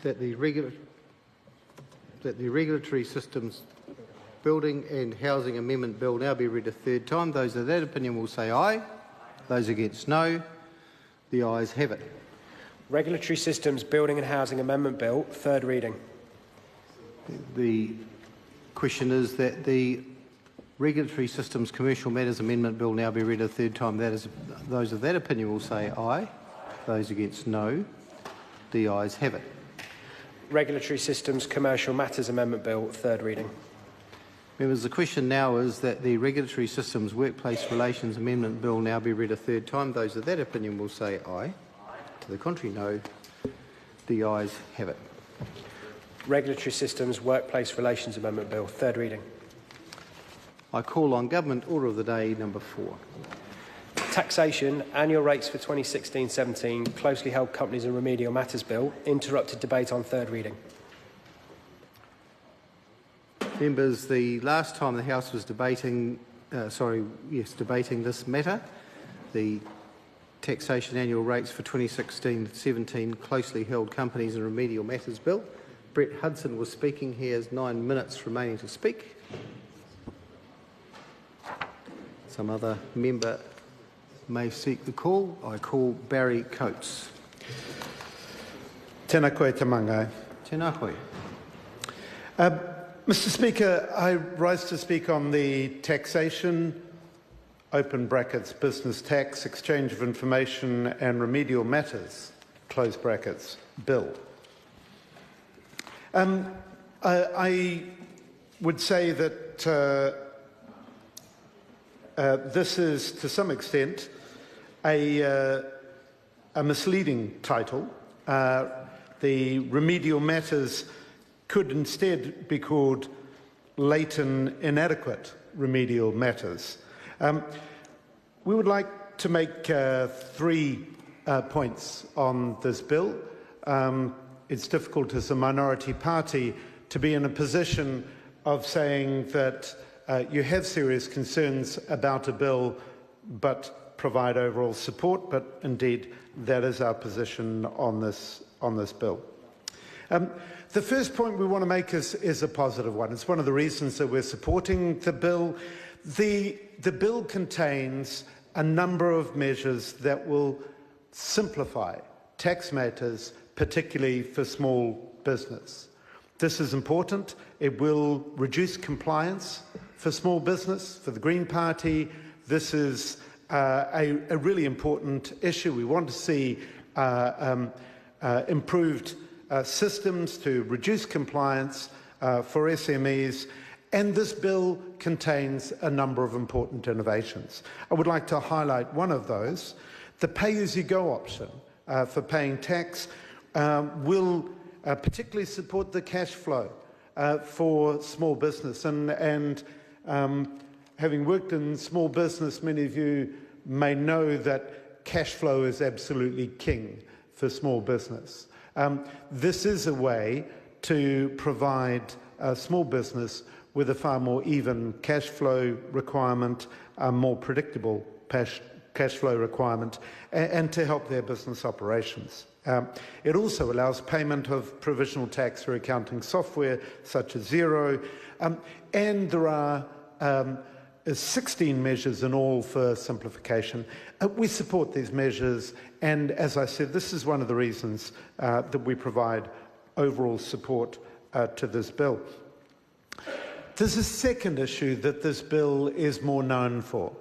that the Regulatory Systems Building and Housing Amendment Bill now be read a third time. Those of that opinion will say aye. Those against no. The ayes have it. Regulatory Systems Building and Housing Amendment Bill, third reading. The question is that the Regulatory Systems Commercial Matters Amendment Bill now be read a third time. That is, those of that opinion will say aye. Those against no. The ayes have it. Regulatory Systems Commercial Matters Amendment Bill, third reading. Members, the question now is that the Regulatory Systems Workplace Relations Amendment Bill now be read a third time. Those of that opinion will say aye. To the contrary, no. The ayes have it. Regulatory Systems Workplace Relations Amendment Bill, third reading. I call on Government Order of the Day number 4. Taxation, Annual Rates for 2016-17, Closely Held Companies and Remedial Matters Bill, interrupted debate on third reading. Members, the last time the House was debating this matter, the Taxation Annual Rates for 2016-17 Closely Held Companies and Remedial Matters Bill, Brett Hudson was speaking. He has 9 minutes remaining to speak. Some other member may seek the call. I call Barry Coates. Tēnā koe te mangai. Tēnā koe. Mr. Speaker, I rise to speak on the Taxation, open brackets, business tax, exchange of information and remedial matters, close brackets, bill. I would say that this is, to some extent, a misleading title. The remedial matters could instead be called latent inadequate remedial matters. We would like to make 3 points on this bill. It's difficult as a minority party to be in a position of saying that you have serious concerns about a bill but provide overall support, but indeed that is our position on this bill. The first point we want to make is a positive one. It's one of the reasons that we're supporting the bill. The bill contains a number of measures that will simplify tax matters, particularly for small business. This is important. It will reduce compliance for small business. For the Green Party, this is a really important issue. We want to see improved systems to reduce compliance for SMEs, and this bill contains a number of important innovations. I would like to highlight one of those. The pay-as-you-go option for paying tax will particularly support the cash flow for small business. And having worked in small business, many of you may know that cash flow is absolutely king for small business. This is a way to provide small business with a far more even cash flow requirement, a more predictable cash flow requirement, and to help their business operations. It also allows payment of provisional tax through accounting software such as Xero, and there are 16 measures in all for simplification. We support these measures, and as I said, this is one of the reasons that we provide overall support to this bill. There's a second issue that this bill is more known for.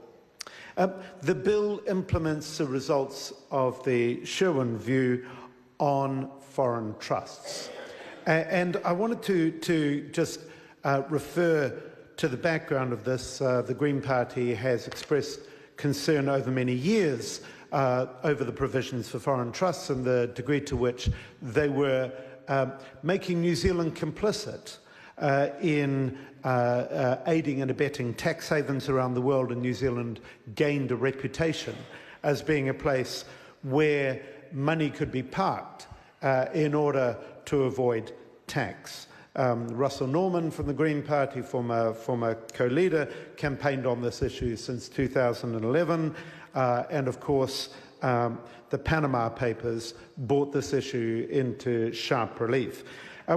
The bill implements the results of the Sherwin View on foreign trusts. And I wanted to just refer to the background of this. The Green Party has expressed concern over many years over the provisions for foreign trusts and the degree to which they were making New Zealand complicit in aiding and abetting tax havens around the world, and New Zealand gained a reputation as being a place where money could be parked in order to avoid tax. Russell Norman from the Green Party, former co-leader, campaigned on this issue since 2011, and of course the Panama Papers brought this issue into sharp relief.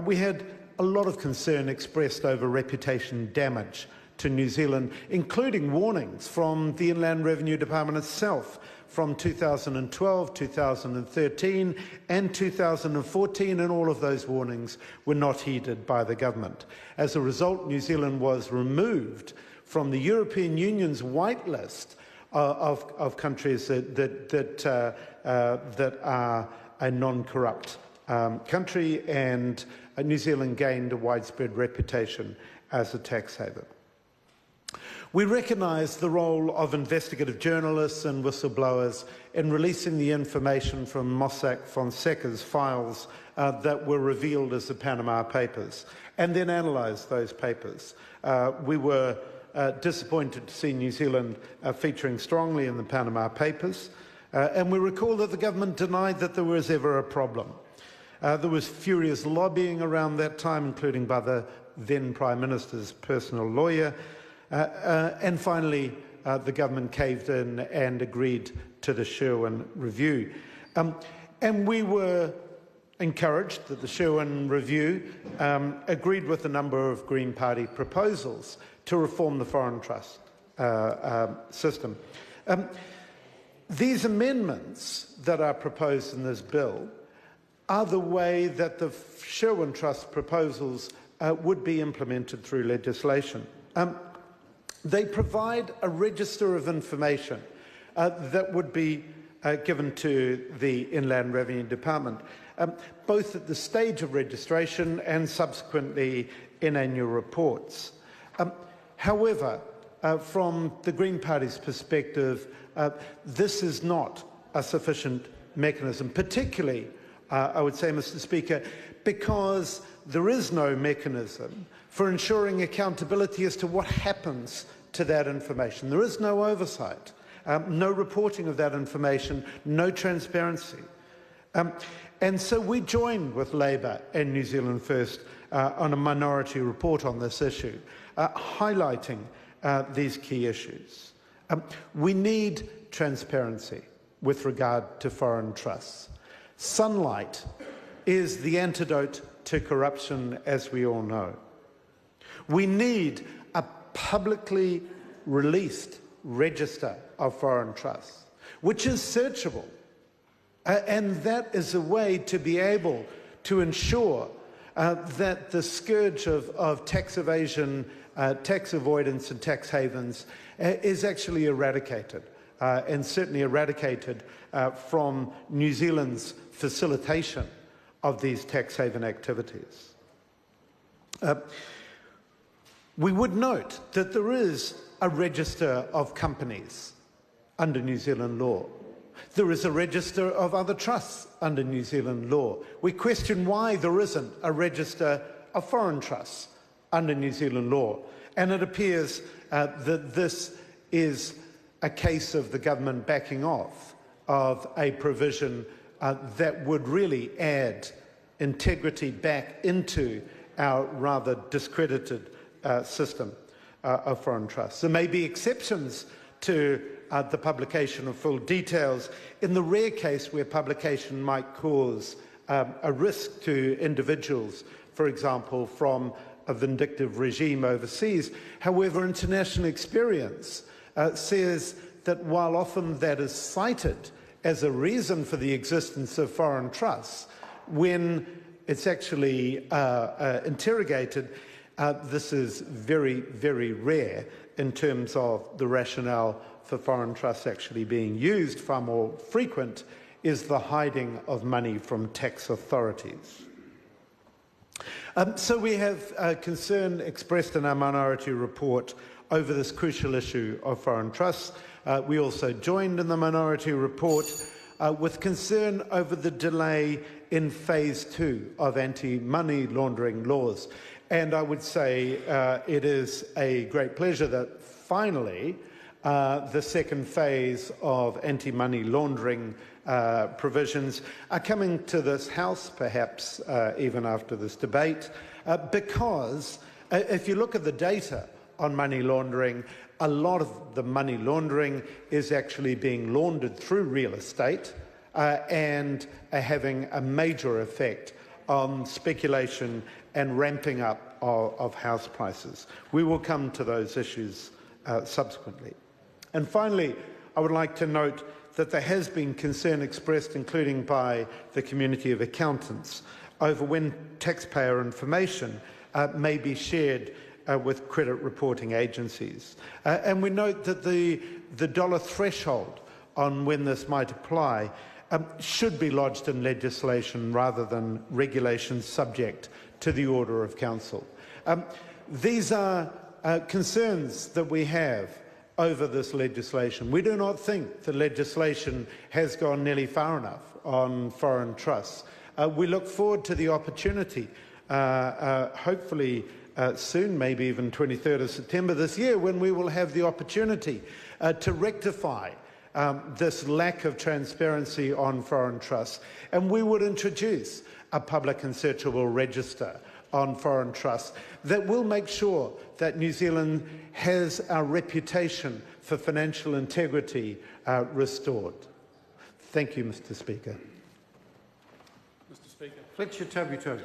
We had a lot of concern expressed over reputation damage to New Zealand, including warnings from the Inland Revenue Department itself from 2012, 2013 and 2014, and all of those warnings were not heeded by the government. As a result, New Zealand was removed from the European Union's whitelist of countries that are a non-corrupt country, and New Zealand gained a widespread reputation as a tax haven. We recognise the role of investigative journalists and whistleblowers in releasing the information from Mossack Fonseca's files that were revealed as the Panama Papers, and then analysed those papers. We were disappointed to see New Zealand featuring strongly in the Panama Papers, and we recall that the government denied that there was ever a problem. There was furious lobbying around that time, including by the then Prime Minister's personal lawyer, and finally the government caved in and agreed to the Sherwin Review. And we were encouraged that the Sherwin Review agreed with a number of Green Party proposals to reform the foreign trust system. These amendments that are proposed in this bill are the way that the Sherwin Trust proposals would be implemented through legislation. They provide a register of information that would be given to the Inland Revenue Department, both at the stage of registration and subsequently in annual reports. However, from the Green Party's perspective, this is not a sufficient mechanism, particularly, I would say, Mr. Speaker, because there is no mechanism for ensuring accountability as to what happens to that information. There is no oversight, no reporting of that information, no transparency. And so we joined with Labour and New Zealand First on a minority report on this issue, highlighting these key issues. We need transparency with regard to foreign trusts. Sunlight is the antidote to corruption, as we all know. We need a publicly released register of foreign trusts, which is searchable. And that is a way to be able to ensure that the scourge of tax evasion, tax avoidance and tax havens is actually eradicated, and certainly eradicated from New Zealand's facilitation of these tax haven activities. We would note that there is a register of companies under New Zealand law. There is a register of other trusts under New Zealand law. We question why there isn't a register of foreign trusts under New Zealand law. And it appears that this is a case of the government backing off of a provision that would really add integrity back into our rather discredited system of foreign trusts. There may be exceptions to the publication of full details in the rare case where publication might cause a risk to individuals, for example, from a vindictive regime overseas. However, international experience says that while often that is cited as a reason for the existence of foreign trusts, when it's actually interrogated, this is very, very rare in terms of the rationale for foreign trusts actually being used. Far more frequent is the hiding of money from tax authorities. So we have concern expressed in our minority report over this crucial issue of foreign trusts. We also joined in the minority report with concern over the delay in phase 2 of anti-money laundering laws. And I would say it is a great pleasure that finally the second phase of anti-money laundering provisions are coming to this House, perhaps even after this debate, because if you look at the data on money laundering. A lot of the money laundering is actually being laundered through real estate and having a major effect on speculation and ramping up of house prices. We will come to those issues subsequently. And finally, I would like to note that there has been concern expressed, including by the community of accountants, over when taxpayer information may be shared with credit reporting agencies. And we note that the dollar threshold on when this might apply should be lodged in legislation rather than regulations subject to the order of council. These are concerns that we have over this legislation. We do not think the legislation has gone nearly far enough on foreign trusts. We look forward to the opportunity, hopefully soon, maybe even 23rd of September this year, when we will have the opportunity to rectify this lack of transparency on foreign trusts. And we would introduce a public and searchable register on foreign trusts that will make sure that New Zealand has our reputation for financial integrity restored. Thank you, Mr. Speaker. Fletcher Tabutobu.